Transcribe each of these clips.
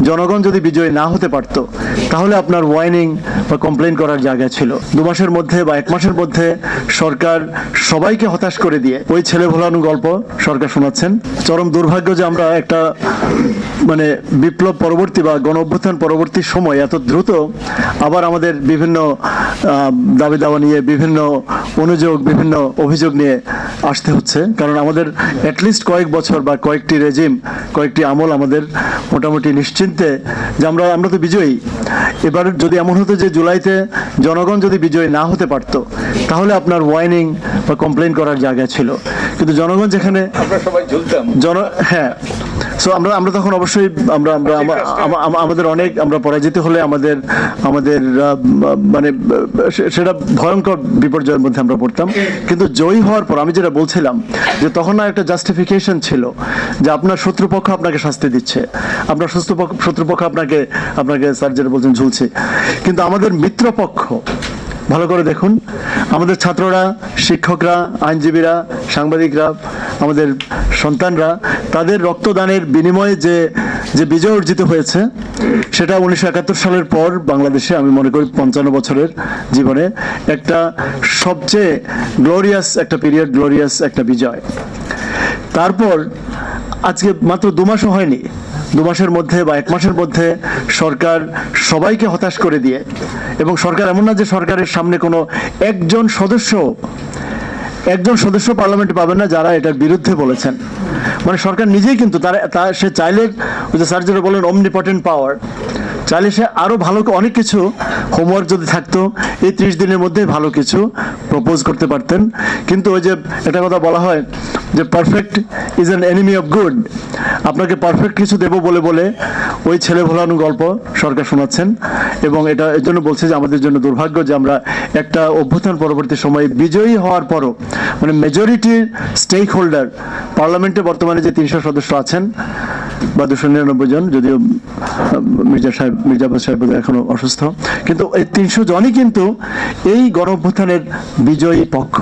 জনগণ যদি বিজয়ী না হতে পারত তাহলে আপনার ওয়াইনিং বা কমপ্লেন করার জায়গা ছিল। 2 মাসের মধ্যে বা 1 মাসের মধ্যে সরকার সবাইকে হতাশ করে দিয়ে ওই ছেলে ভোলানো গল্প সরকার শোনাচ্ছেন। চরম দুর্ভাগ্য যে আমরা একটা মানে বিপ্লব পরবর্তী বা গণ অভ্যুত্থান পরবর্তী সময় এত দ্রুত আবার আমাদের বিভিন্ন দাবি দাওয়া নিয়ে, বিভিন্ন অনুযোগ, বিভিন্ন অভিযোগ নিয়ে আসতে হচ্ছে। কারণ আমাদের অ্যাটলিস্ট কয়েক বছর বা কয়েকটি রেজিম, কয়েকটি আমল আমাদের মোটামুটি নিশ্চিন্তে যে আমরা তো বিজয়ী। এবার যদি এমন হতো যে জুলাইতে জনগণ যদি বিজয়ী না হতে পারত তাহলে আপনার ওয়াইনিং বা কমপ্লেন করার জায়গা ছিল। কিন্তু জনগণ যেখানে আমরা সবাই ঝুলতাম, হ্যাঁ, সো আমরা তখন অবশ্যই আমাদের অনেক আমরা পরাজিত হলে আমাদের মানে সেটা ভয়ঙ্কর বিপর্যয়ের মধ্যে আমরা পড়তাম। কিন্তু জয়ী হওয়ার পর আমি যেটা বলছিলাম যে তখন না একটা জাস্টিফিকেশন ছিল যে আপনার শত্রুপক্ষ আপনাকে শাস্তি দিচ্ছে, আপনার শত্রুপক্ষ আপনাকে স্যার যেটা বলছেন ঝুলছে, কিন্তু আমাদের মিত্রপক্ষ ভালো করে দেখুন, আমাদের ছাত্ররা, শিক্ষকরা, আইনজীবীরা, সাংবাদিকরা, আমাদের সন্তানরা তাদের রক্তদানের বিনিময়ে যে বিজয় অর্জিত হয়েছে সেটা 1971 সালের পর বাংলাদেশে আমি মনে করি 55 বছরের জীবনে একটা সবচেয়ে গ্লোরিয়াস একটা পিরিয়ড, গ্লোরিয়াস একটা বিজয়। তারপর আজকে মাত্র 2 মাসও হয়নি, 2 মাসের মধ্যে বা 1 মাসের মধ্যে সরকার সবাইকে হতাশ করে দিয়ে, এবং সরকার এমন না যে সরকারের সামনে কোনো একজন সদস্য পার্লামেন্টে পাবেন না যারা এটার বিরুদ্ধে বলেছেন। মানে সরকার নিজেই কিন্তু সে চাইলে, ওই যে স্যার যেটা বলেন অমনিপটেন্ট পাওয়ার, চাইলে সে আরো ভালো অনেক কিছু হোমওয়ার্ক যদি থাকতো এই 30 দিনের মধ্যে ভালো কিছু প্রপোজ করতে পারতেন। কিন্তু ওই যে একটা কথা বলা হয় যে perfect is an enemy of good, আপনাকে পারফেক্ট কিছু দেবো বলে ওই ছেলে ভোলানো গল্প সরকার শোনাচ্ছেন। এবং এটা এর জন্য বলছি যে আমাদের জন্য দুর্ভাগ্য যে আমরা একটা অভ্যুত্থান পরবর্তী সময়ে বিজয়ী হওয়ার পরও মানে মেজরিটির স্টেক হোল্ডার পার্লামেন্টে বর্তমানে যে 300 সদস্য আছেন বা 299 জন, যদিও মির্জাফর সাহেব এখনো অসুস্থ, কিন্তু এই 300 জনই কিন্তু এই গণ অভ্যুত্থানের বিজয়ী পক্ষ।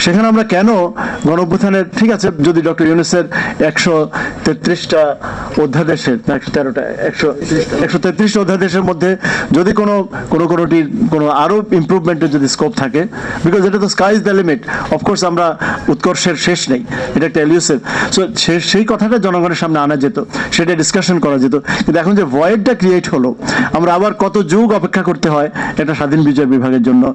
সেখানে আমরা কেন গণ অভ্যুত্থানের, ঠিক আছে যদি ডক্টর ইউনূসের 133টা অধ্যাদেশের, 133টা অধ্যাদেশের মধ্যে যদি কোনোটির কোনো আরো ইমপ্রুভমেন্টের যদি স্কোপ থাকে, বিকজ এটা তো sky is the limit, of course আমরা উৎকর্ষের শেষ নেই, এটা একটা এলিউসিভ। সো সেই কথাটা জনগণের সামনে আনা যেত, সেটা ডিসকাশন করা যেত। কিন্তু এখন যে ভয়েডটা ক্রিয়েট হলো, আমরা আবার কত যুগ অপেক্ষা করতে হয় একটা স্বাধীন বিচার বিভাগের জন্য।